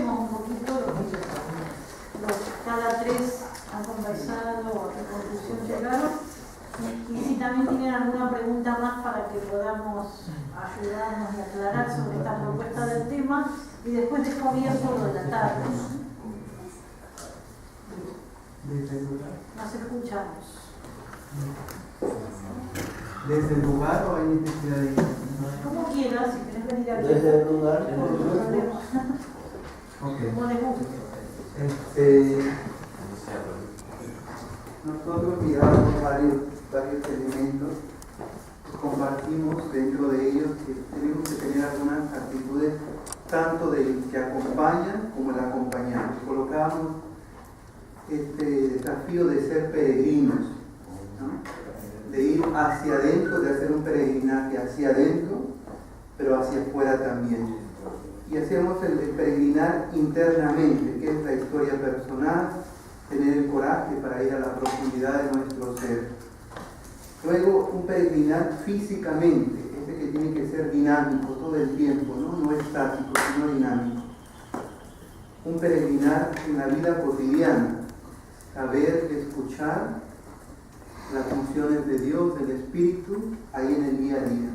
repasemos un poquito lo que cada tres han conversado o a qué conclusión llegaron. Y si también tienen alguna pregunta más para que podamos ayudarnos y aclarar sobre esta propuesta del tema, y después dejo abierto lo de la tarde. Nos escuchamos. ¿Desde el lugar o hay necesidad de ir? Como quieras, si querés venir aquí. Desde el lugar. Como les guste. Nosotros miramos varios elementos, compartimos dentro de ellos que tenemos que tener algunas actitudes tanto del que acompaña como el acompañado. Colocamos este desafío de ser peregrinos, ¿no? De ir hacia adentro, de hacer un peregrinaje hacia adentro, pero hacia afuera también. Y hacemos el peregrinar internamente, que es la historia personal, tener el coraje para ir a la profundidad de nuestro ser. Luego, un peregrinar físicamente, que tiene que ser dinámico todo el tiempo, no estático, sino dinámico. Un peregrinar en la vida cotidiana, saber escuchar las funciones de Dios, del Espíritu, ahí en el día a día.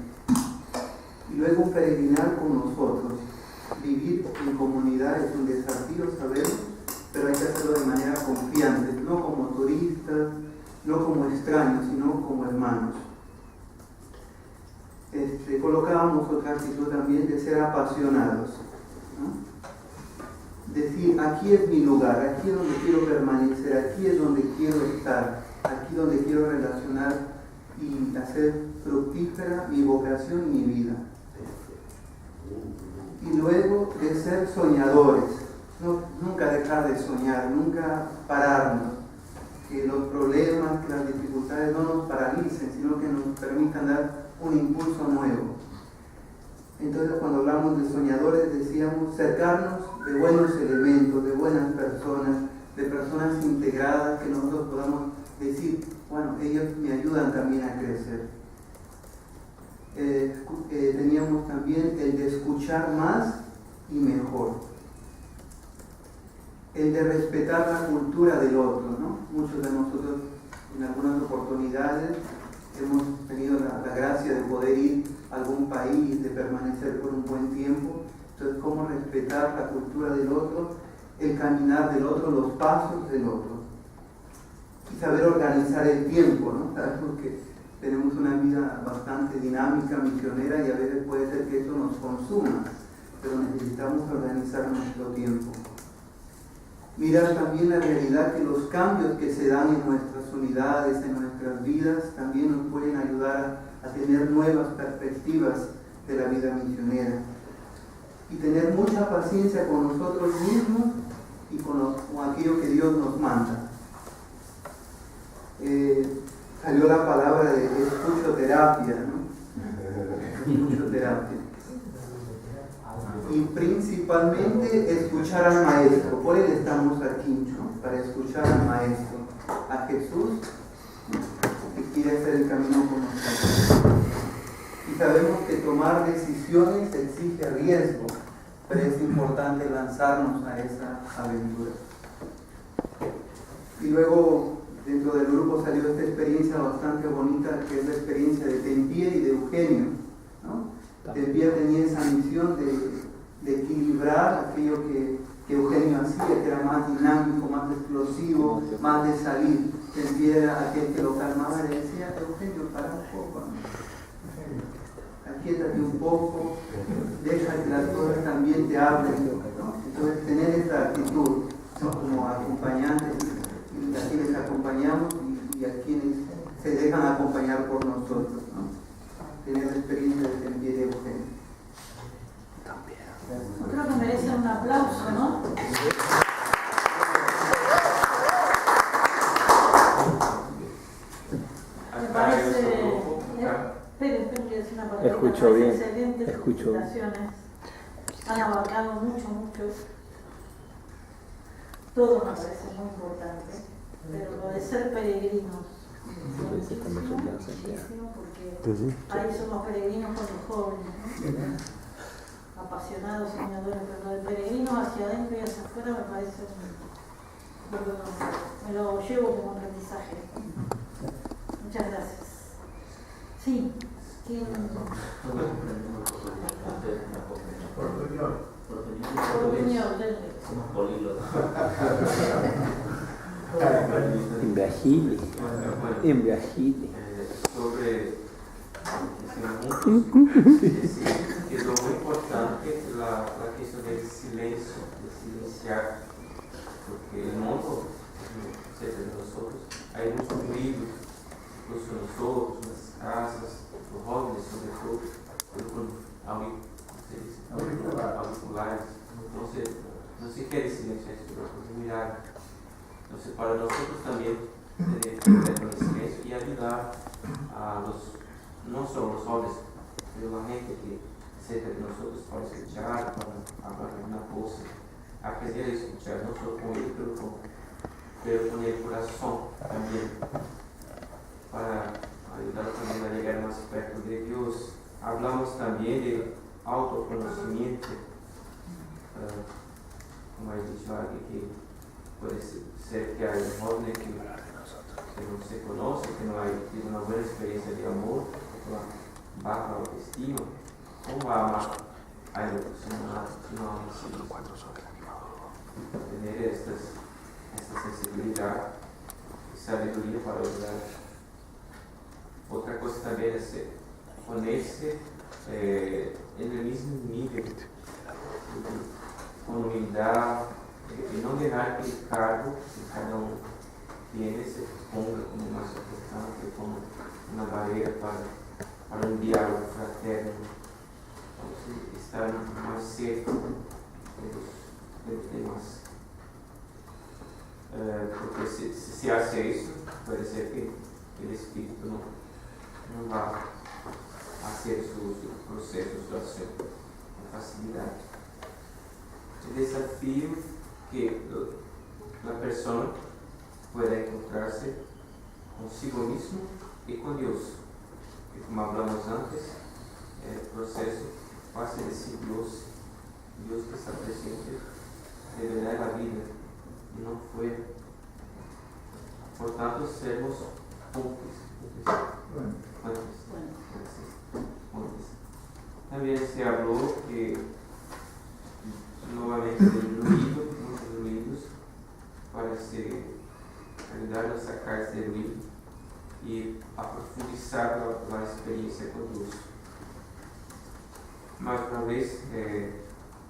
Y luego un peregrinar con nosotros. Vivir en comunidad es un desafío, sabemos, pero hay que hacerlo de manera confiante, no como turistas, no como extraños, sino como hermanos. Colocábamos otra actitud también de ser apasionados, ¿no? Decir, aquí es mi lugar, aquí es donde quiero permanecer, aquí es donde quiero estar, aquí donde quiero relacionar y hacer fructífera mi vocación y mi vida. Y luego de ser soñadores, nunca dejar de soñar, nunca pararnos, que los problemas, que las dificultades no nos paralicen, sino que nos permitan dar un impulso nuevo. Entonces, cuando hablamos de soñadores, decíamos cercarnos de buenos elementos, de buenas personas, de personas integradas, que nosotros podamos decir, bueno, ellos me ayudan también a crecer. Teníamos también el de escuchar más y mejor, el de respetar la cultura del otro, ¿no? Muchos de nosotros en algunas oportunidades hemos tenido la gracia de poder ir a algún país, de permanecer por un buen tiempo. Entonces, cómo respetar la cultura del otro, el caminar del otro, los pasos del otro, y saber organizar el tiempo, ¿no? Sabemos que tenemos una vida bastante dinámica, misionera, y a veces puede ser que eso nos consuma, pero necesitamos organizar nuestro tiempo. Mirar también la realidad, que los cambios que se dan en nuestras unidades, en nuestras vidas, también nos pueden ayudar a tener nuevas perspectivas de la vida misionera. Y tener mucha paciencia con nosotros mismos y con aquello que Dios nos manda. Salió la palabra de escuchoterapia, ¿no? Escuchoterapia. Y principalmente escuchar al Maestro. Por él estamos aquí, ¿no? Para escuchar al Maestro, a Jesús, que quiere hacer el camino con nosotros. Y sabemos que tomar decisiones exige riesgo, pero es importante lanzarnos a esa aventura. Y luego, dentro del grupo salió esta experiencia bastante bonita, que es la experiencia de Tempier y de Eugenio, ¿no? Tempier tenía esa misión de equilibrar aquello que Eugenio hacía, que era más dinámico, más explosivo, más de salir. Tempier era aquel que lo calmaba y le decía, Eugenio, para un poco, ¿no? Aquíétate un poco, deja que las cosas también te hablen, ¿no? Entonces, tener esta actitud, ¿no? Como acompañantes, y a quienes acompañamos y a quienes se dejan acompañar por nosotros, ¿no? Tener la experiencia de Tempier y Eugenio. Yo creo que merece un aplauso, ¿no? Me parece... Esperen, voy a decir una palabra. Escucho bien. Excelentes Escucho. presentaciones. Han abarcado mucho. Todo me parece muy importante. Pero lo de ser peregrinos, muchísimo, porque ahí somos peregrinos con los jóvenes, ¿no? Apasionados, soñadores, pero lo de peregrinos hacia adentro y hacia afuera me parece me lo llevo como aprendizaje. Muchas gracias. Sí, ¿quién? Somos políglotas. En Brasil. Sobre es muy importante la cuestión del silencio, de silenciar, porque el mundo, cerca de nosotros, hay muchos ruidos, incluso nosotros, nas casas, los jóvenes sobre todo, con auriculares, entonces no se quiere silenciar esto, es muy raro. Entonces para nosotros también tener el silencio y ayudar a los, no solo los jóvenes, pero la gente que cerca de nosotros para escuchar, para hablar alguna cosa, aprender a escuchar, no solo con el micrófono, pero con el corazón también, para ayudar también a llegar más perto de Dios. Hablamos también de autoconocimiento, como ha dicho alguien, que puede ser que hay un joven que no se conoce, que no tiene una buena experiencia de amor, que una baja autoestima. ¿Cómo va a amar a él si no ama a sí mismo? Tener esta sensibilidad y sabiduría para ayudar. Otra cosa también es ponerse en el mismo nivel, con humildad, y no dejar que el cargo que cada uno tiene se ponga como más importante, como una barrera para un diálogo fraterno. Entonces, estar más cerca de los demás. Porque si se hace eso, puede ser que el espíritu no va a hacer su proceso, su acción con facilidad. El desafío que la persona pueda encontrarse consigo mismo y con Dios. Y como hablamos antes, el proceso pasa de decir Dios que está presente de verdad en la vida y no fuera. Por tanto, sermos cómplices. También se habló que nuevamente del ruido, muchos ruidos, para ayudar a sacar ese ruido y a profundizar la experiencia con Dios. Más una vez,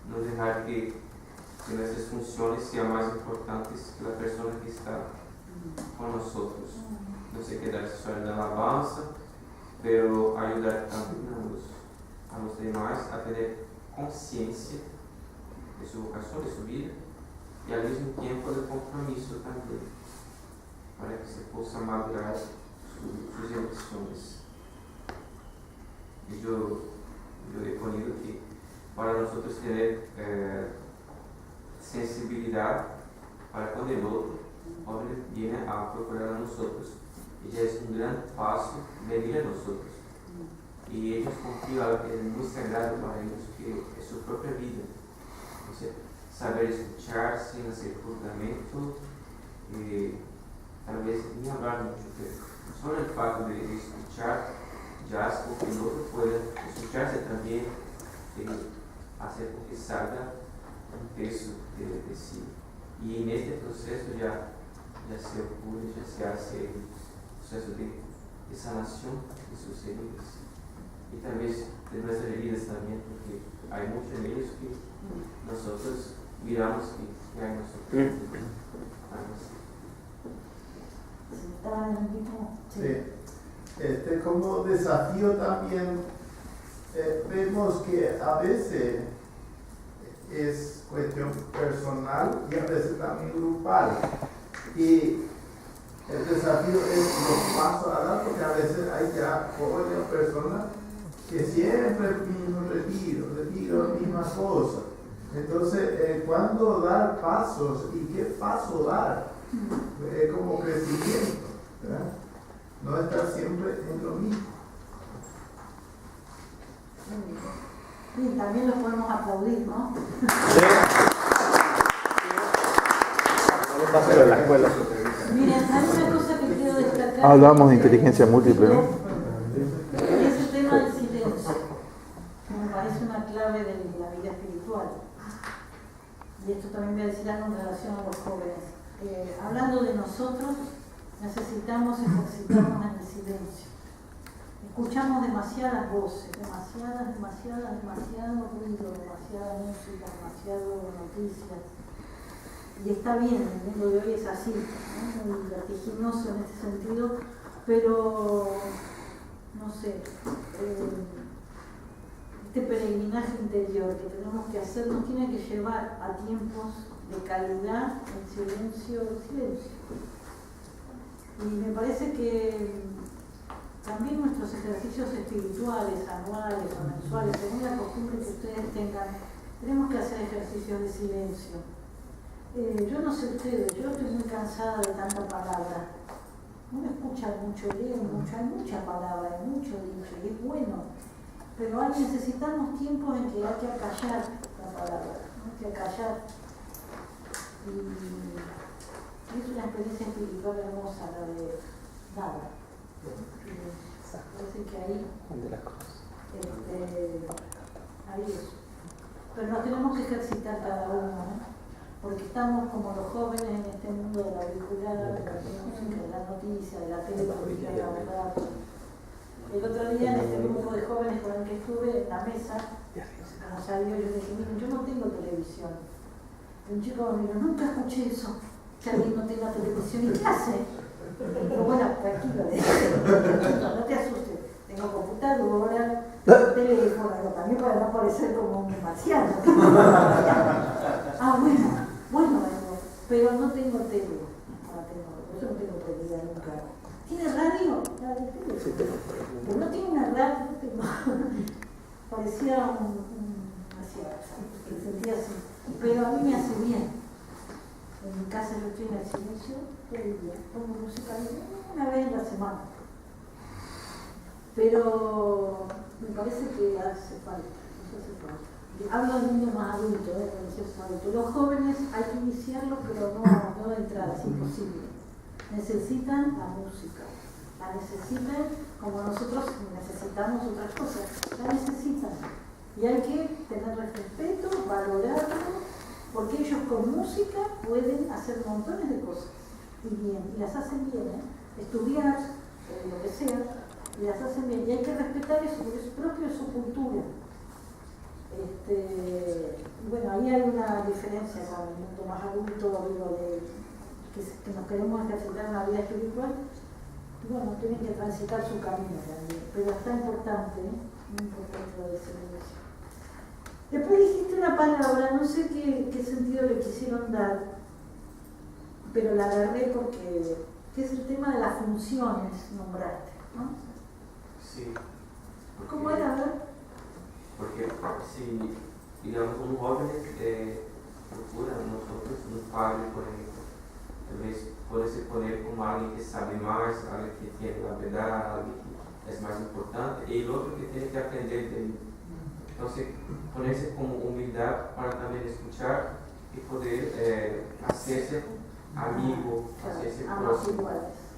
no dejar que nuestras funciones sean más importantes que la persona que está con nosotros. No se quedarse solo en la alabanza, pero ayudar también a los demás a tener conciencia de su vocación, de su vida, y al mismo tiempo de compromiso también, para que se pueda madurar sus emociones. Y yo he ponido que para nosotros tener sensibilidad para con el otro, joven viene a procurar a nosotros, y ya es un gran paso venir a nosotros. Y ellos confían en muy sagrado para ellos, que es su propia vida. Entonces, saber escuchar sin hacer juzgamento, tal vez ni hablar mucho, pero solo el fato de escuchar ya hace que el otro pueda escucharse también, hacer con que salga un peso de sí. Y en este proceso ya se ocurre, ya se hace el proceso de sanación de sus heridas. Y tal vez de nuestras heridas también, porque hay muchos en ellos que nosotros miramos que hay nosotros. Sí. Como desafío también vemos que a veces es cuestión personal y a veces también grupal. Y el desafío es los pasos a dar, porque a veces hay ya jóvenes personas que siempre el mismo retiro, la misma cosa. Entonces, ¿cuándo dar pasos y qué paso dar? Es como crecimiento, ¿verdad? No estar siempre en lo mismo. Sí, también lo podemos aplaudir, ¿no? Sí. Pero la escuela. Miren, hay una cosa que quiero destacar. Hablamos de inteligencia múltiple, ¿no? Es el tema del silencio. Me parece una clave de la vida espiritual. Y esto también voy a decir algo en relación a los jóvenes. Hablando de nosotros, necesitamos ejercitarnos en el silencio. Escuchamos demasiadas voces, demasiado ruido, demasiada música, demasiado noticias. Y está bien, el mundo de hoy es así, ¿no? Muy vertiginoso en ese sentido, pero no sé, este peregrinaje interior que tenemos que hacer nos tiene que llevar a tiempos de calidad, en silencio. Y me parece que también nuestros ejercicios espirituales, anuales o mensuales, según la costumbre que ustedes tengan, tenemos que hacer ejercicios de silencio. Yo no sé ustedes, yo estoy muy cansada de tanta palabra. Uno escucha mucho, lee mucho, hay mucha palabra, hay mucho dicho, y es bueno. Pero necesitamos tiempos en que hay que acallar la palabra, hay que acallar. Y es una experiencia espiritual hermosa la de nada. Parece que ahí es. Pero nos tenemos que ejercitar cada uno, ¿no? Porque estamos como los jóvenes en este mundo de la auricular, de la música, de las noticias, de la tele, de la verdad. El otro día en este grupo de jóvenes con el que estuve en la mesa, como salió, yo le dije, miren, yo no tengo televisión. Y un chico me dijo, nunca escuché eso, que alguien no tenga televisión. ¿Y qué hace? Pero bueno, tranquilo, no te asustes. Tengo computadora, teléfono, también para no parecer como un marciano. Bueno, pero no tengo tele. Yo no tengo tele nunca. ¿Tiene radio? Sí, pero no tiene una radio, no tengo. Parecía me sentía así. Pero a mí me hace bien. En mi casa yo estoy en el silencio todo el día. Pongo música una vez en la semana. Pero me parece que hace falta. Hablo del mundo más adulto, Los jóvenes hay que iniciarlo, pero no de entrada, es imposible. Necesitan la música, la necesitan como nosotros necesitamos otras cosas, la necesitan. Y hay que tenerles respeto, valorarlo, porque ellos con música pueden hacer montones de cosas. Y bien, y las hacen bien, estudiar, lo que sea, y las hacen bien. Y hay que respetar eso, porque es propio de su cultura. Bueno, ahí hay una diferencia con el mundo más adulto, digo, que nos queremos ejercitar en la vida espiritual. Y bueno, tienen que transitar su camino también, pero está importante, muy importante lo de silencio. Después dijiste una palabra, no sé qué sentido le quisieron dar, pero la agarré porque es el tema de las funciones, nombraste, ¿no? Sí. ¿Cómo era? A ver. Porque si, digamos, un joven procura a nosotros, un padre, por ejemplo, tal vez puede se poner como alguien que sabe más, alguien que tiene la verdad, alguien que es más importante, y el otro que tiene que aprender de él. Entonces, ponerse como humildad para también escuchar y poder hacerse amigo, hacerse próximo,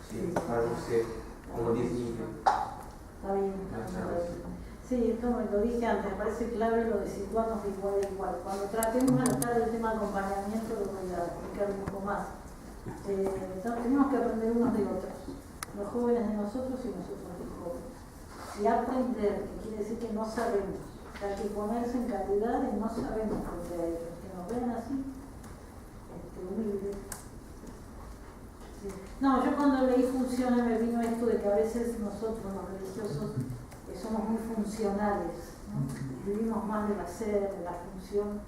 sí, para no ser como desnivel. Está bien. Sí, esto me lo dije antes, me parece clave lo de situarnos de igual a igual. Cuando tratemos de tratar el tema de acompañamiento, lo voy a explicar un poco más. Tenemos que aprender unos de otros, los jóvenes de nosotros y nosotros de los jóvenes. Y aprender, que quiere decir que no sabemos. Hay que ponerse en calidad y no sabemos frente a ellos. Que nos vean así, humildes. Sí. No, yo cuando leí Funciones me vino esto de que a veces nosotros, los religiosos, somos muy funcionales, ¿no? Vivimos más del hacer, de la función,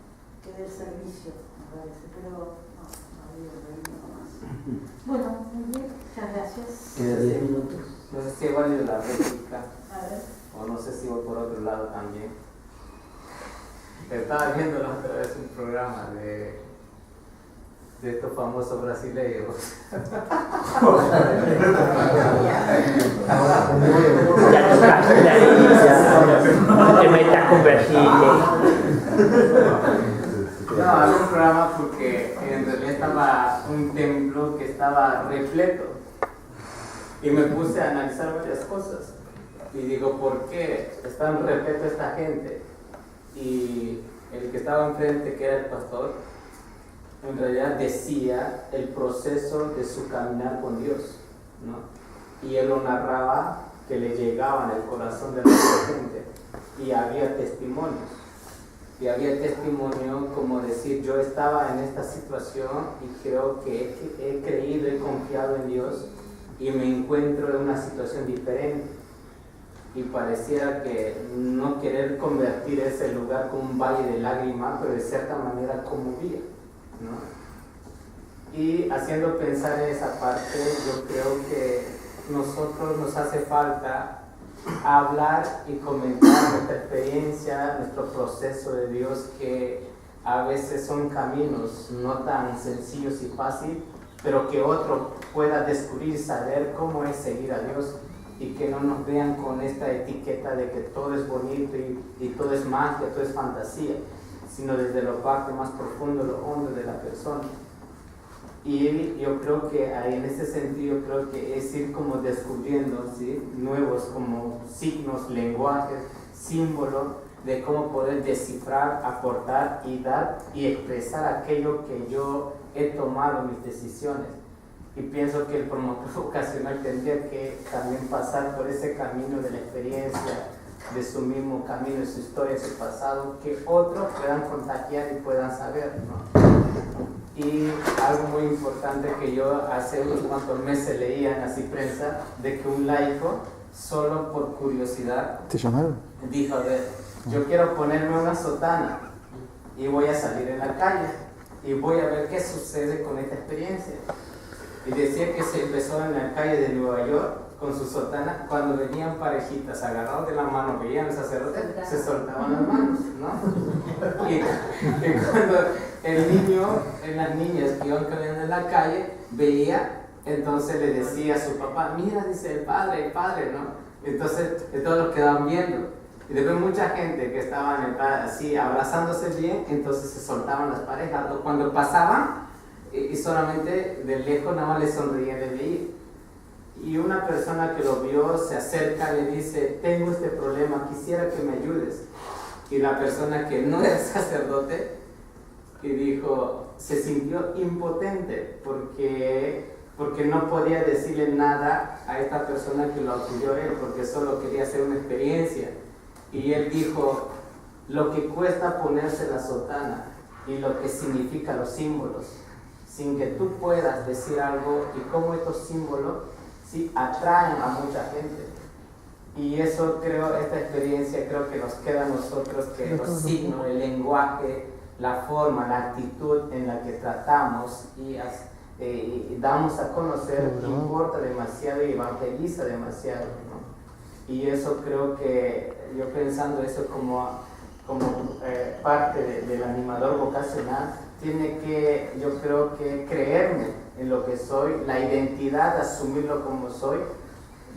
que del servicio, me parece, pero no digo más. Bueno, muy bien, muchas gracias. Quedan 10 minutos. No sé si es válido la réplica, A ver. o no sé si voy por otro lado también. Estaba viendo la otra vez un programa de estos famosos brasileños. No te metas con Brasil. No, había un programa porque en realidad estaba un temblor estaba repleto. Y me puse a analizar varias cosas. Y digo, ¿por qué es tan repleto esta gente? Y el que estaba enfrente, que era el pastor, en realidad decía el proceso de su caminar con Dios, ¿no? Y él lo narraba que le llegaba en el corazón de la gente. Y había testimonios. Y había testimonio como decir, yo estaba en esta situación y creo que he creído, he confiado en Dios y me encuentro en una situación diferente. Y pareciera que no querer convertir ese lugar como un valle de lágrimas, pero de cierta manera conmovía, ¿no? Y haciendo pensar en esa parte, yo creo que nosotros nos hace falta hablar y comentar nuestra experiencia, nuestro proceso de Dios, que a veces son caminos no tan sencillos y fáciles, pero que otro pueda descubrir, saber cómo es seguir a Dios y que no nos vean con esta etiqueta de que todo es bonito y todo es magia, todo es fantasía, sino desde lo parte más profundo, lo hondo de la persona. Y yo creo que ahí en ese sentido creo que es ir como descubriendo, ¿sí?, nuevos como signos, lenguajes, símbolos de cómo poder descifrar, aportar y dar y expresar aquello que yo he tomado mis decisiones. Y pienso que el promotor vocacional tendría que también pasar por ese camino de la experiencia, de su mismo camino, de su historia, de su pasado, que otros puedan contagiar y puedan saber, ¿no? Y algo muy importante que yo hace unos cuantos meses leía en la prensa, de que un laico, solo por curiosidad, ¿Te llamaron? dijo, yo quiero ponerme una sotana y voy a salir en la calle y voy a ver qué sucede con esta experiencia. Y decía que se empezó en la calle de Nueva York con su sotana, cuando venían parejitas agarrados de la mano, veían al sacerdote, se soltaban las manos, ¿no? Y cuando el niño, las niñas que iban caminando en la calle, veía, entonces le decía a su papá, mira, dice el padre, ¿no? Entonces todos lo quedaban viendo. Y después mucha gente que estaban así abrazándose bien, entonces se soltaban las parejas. Cuando pasaban, y solamente de lejos nada más le sonreían de veía. Y una persona que lo vio se acerca y le dice, tengo este problema, quisiera que me ayudes. Y la persona que no era sacerdote, y dijo, se sintió impotente porque no podía decirle nada a esta persona que lo acudió a él, porque solo quería hacer una experiencia. Y él dijo, lo que cuesta ponerse la sotana y lo que significa los símbolos, sin que tú puedas decir algo, y cómo estos símbolos sí atraen a mucha gente. Y eso creo, esta experiencia creo que nos queda a nosotros, que los signos, el lenguaje, la forma, la actitud en la que tratamos y damos a conocer, importa demasiado y evangeliza demasiado, ¿no? Y eso creo que, yo pensando eso como parte del animador vocacional, tiene que, yo creo que creerme en lo que soy, la identidad, asumirlo como soy,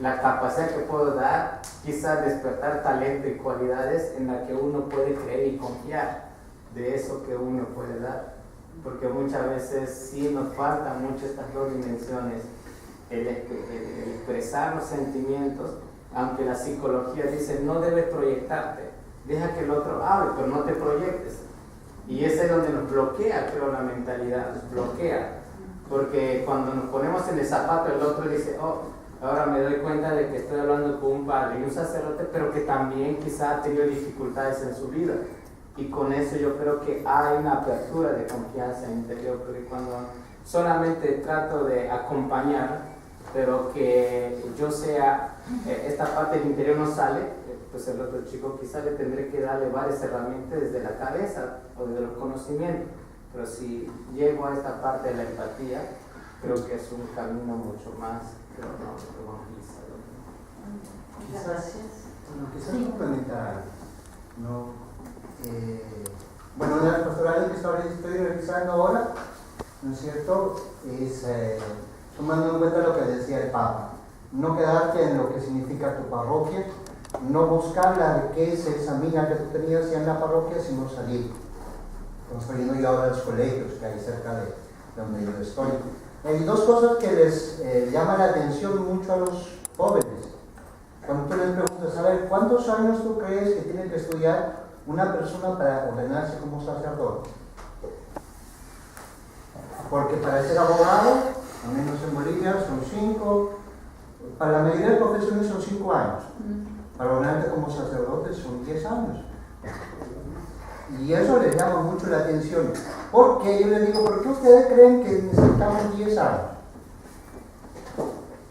la capacidad que puedo dar, quizás despertar talento y cualidades en la que uno puede creer y confiar de eso que uno puede dar, porque muchas veces sí nos faltan mucho estas dos dimensiones, el expresar los sentimientos, aunque la psicología dice no debes proyectarte, deja que el otro hable, pero no te proyectes. Y ese es donde nos bloquea, creo, la mentalidad, nos bloquea, porque cuando nos ponemos en el zapato del otro dice, oh, ahora me doy cuenta de que estoy hablando con un padre y un sacerdote, pero que también quizá ha tenido dificultades en su vida. Y con eso yo creo que hay una apertura de confianza interior, porque cuando solamente trato de acompañar, pero que yo sea, esta parte del interior no sale, pues el otro chico quizá le tendré que darle varias herramientas desde la cabeza o desde los conocimientos, pero si llego a esta parte de la empatía, creo que es un camino mucho más, pero no evangelizador. Quizás complementar, ¿no? Bueno, una de las pastorales que estoy realizando ahora, ¿no es cierto?, es tomando en cuenta lo que decía el Papa, no quedarte en lo que significa tu parroquia, no buscar la riqueza, esa mina que tú tenías ya en la parroquia, sino salir. Estamos saliendo yo ahora a los colegios que hay cerca de donde yo estoy. Hay dos cosas que les llaman la atención mucho a los jóvenes. Cuando tú les preguntas, a ver, ¿cuántos años tú crees que tiene que estudiar una persona para ordenarse como sacerdote? Porque para ser abogado, al menos en Bolivia, son 5, para la mayoría de profesiones son 5 años. Para ordenarte como sacerdote son 10 años. Y eso les llama mucho la atención. Porque yo les digo, ¿por qué ustedes creen que necesitamos 10 años?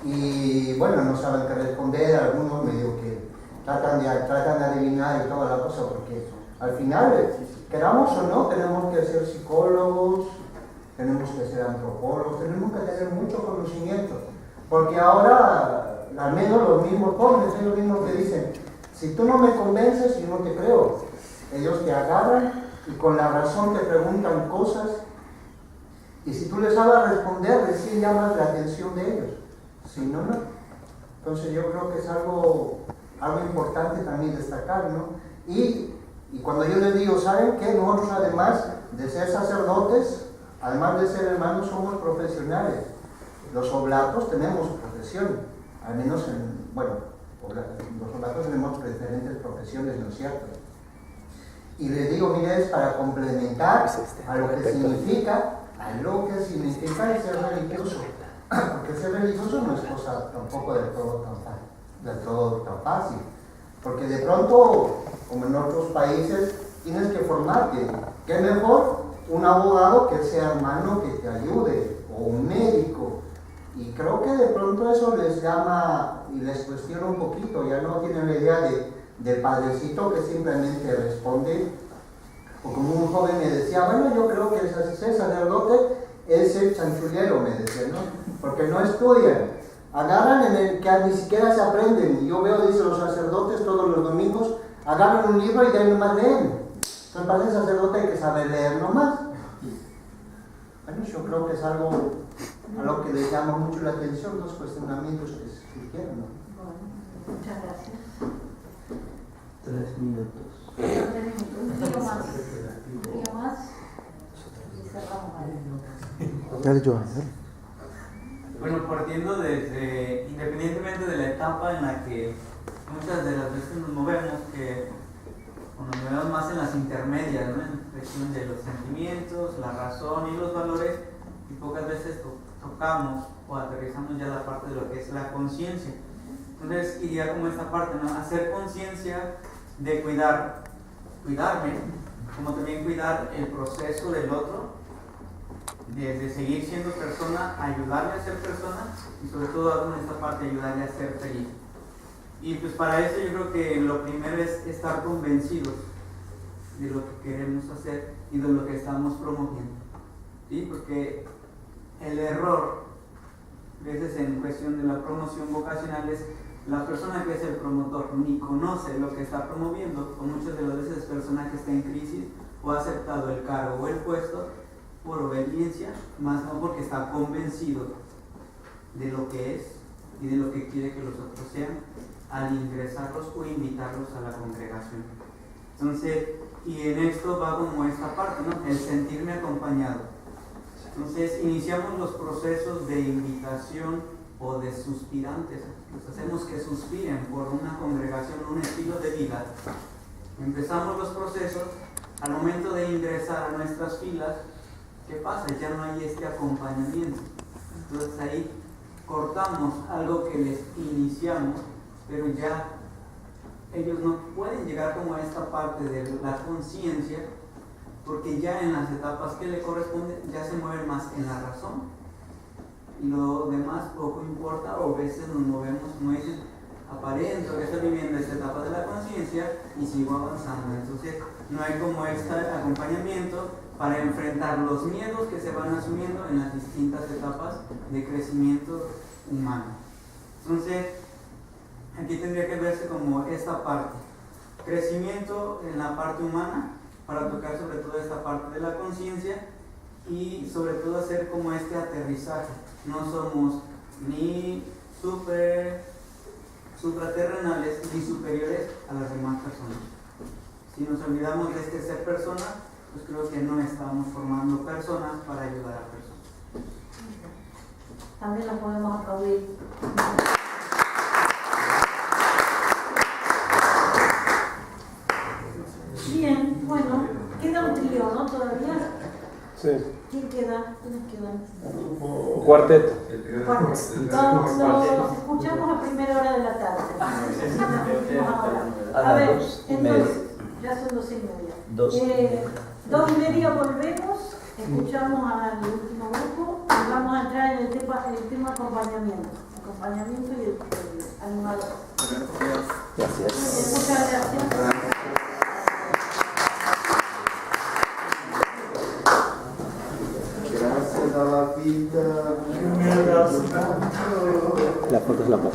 Y bueno, no saben qué responder, algunos medio que tratan de adivinar y toda la cosa, porque al final, queramos o no, tenemos que ser psicólogos, tenemos que ser antropólogos, tenemos que tener mucho conocimiento. Porque ahora, al menos los mismos jóvenes, ellos mismos que dicen, si tú no me convences, yo no te creo. Ellos te agarran y con la razón te preguntan cosas, y si tú les sabes responder, recién llamas la atención de ellos. Si no, no. Entonces yo creo que es algo importante también destacar, ¿no? Y cuando yo les digo, ¿saben qué? Nosotros además de ser sacerdotes, además de ser hermanos, somos profesionales. Los oblatos tenemos profesión, al menos los oblatos tenemos diferentes profesiones, ¿no es cierto? Y les digo, mire, es para complementar a lo que significa el ser religioso. Porque ser religioso no es cosa tampoco del todo tan fácil. Porque de pronto, como en otros países, tienes que formarte. ¿Qué mejor? Un abogado que sea hermano que te ayude, o un médico. Y creo que de pronto eso les llama y les cuestiona un poquito. Ya no tienen la idea del padrecito que simplemente responde. O como un joven me decía, bueno, yo creo que ser sacerdote es el chanchullero, me decía, ¿no? Porque no estudian, agarran en el que ni siquiera se aprenden. Y yo veo, dice, los sacerdotes todos los domingos agarran un libro y de ahí nomás leen. Entonces para ser sacerdote hay que saber leer nomás. Bueno, yo creo que es algo a lo que les llama mucho la atención, los cuestionamientos que surgieron, ¿no? Bueno, muchas gracias. 3 minutos. 3 minutos, un poquito más y cerramos ahí. Dale, Joan, dale. Bueno, partiendo desde, independientemente de la etapa en la que muchas de las veces nos movemos, nos movemos más en las intermedias, ¿no? En cuestión de los sentimientos, la razón y los valores, y pocas veces tocamos o aterrizamos ya la parte de lo que es la conciencia. Entonces iría como esta parte, ¿no? Hacer conciencia de cuidarme, como también cuidar el proceso del otro, de seguir siendo persona, ayudarle a ser persona y sobre todo en esta parte ayudarle a ser feliz. Y pues para eso yo creo que lo primero es estar convencidos de lo que queremos hacer y de lo que estamos promoviendo, ¿sí? Porque el error, a veces en cuestión de la promoción vocacional, es la persona que es el promotor ni conoce lo que está promoviendo, o muchas de las veces es persona que está en crisis o ha aceptado el cargo o el puesto por obediencia, más no porque está convencido de lo que es y de lo que quiere que los otros sean al ingresarlos o invitarlos a la congregación. Entonces, y en esto va como esta parte, ¿no? El sentirme acompañado. Entonces, iniciamos los procesos de invitación o de suspirantes, los hacemos que suspiren por una congregación, un estilo de vida. Empezamos los procesos, al momento de ingresar a nuestras filas, ¿qué pasa? Ya no hay este acompañamiento. Entonces ahí cortamos algo que les iniciamos, pero ya ellos no pueden llegar como a esta parte de la conciencia, porque ya en las etapas que le corresponden ya se mueven más en la razón y lo demás poco importa, o a veces nos movemos, como dicen, aparento que estoy viviendo esta etapa de la conciencia y sigo avanzando. Entonces no hay como este acompañamiento para enfrentar los miedos que se van asumiendo en las distintas etapas de crecimiento humano. Entonces, aquí tendría que verse como esta parte, crecimiento en la parte humana, para tocar sobre todo esta parte de la conciencia y sobre todo hacer como este aterrizaje. No somos ni supraterrenales ni superiores a las demás personas. Si nos olvidamos de este ser persona, pues creo que no estamos formando personas para ayudar a personas. también los podemos aplaudir. Bien, bueno, queda un trío, ¿no? Todavía. Sí. ¿Quién queda? ¿Quiénes quedan? Cuarteto. Los escuchamos a primera hora de la tarde. A ver, entonces, ya son 2:30. 2:30 volvemos, escuchamos al último grupo y vamos a entrar en el tema acompañamiento. Acompañamiento y el animador. Gracias. Muchas gracias. Gracias a la vida que me das tanto. La foto es la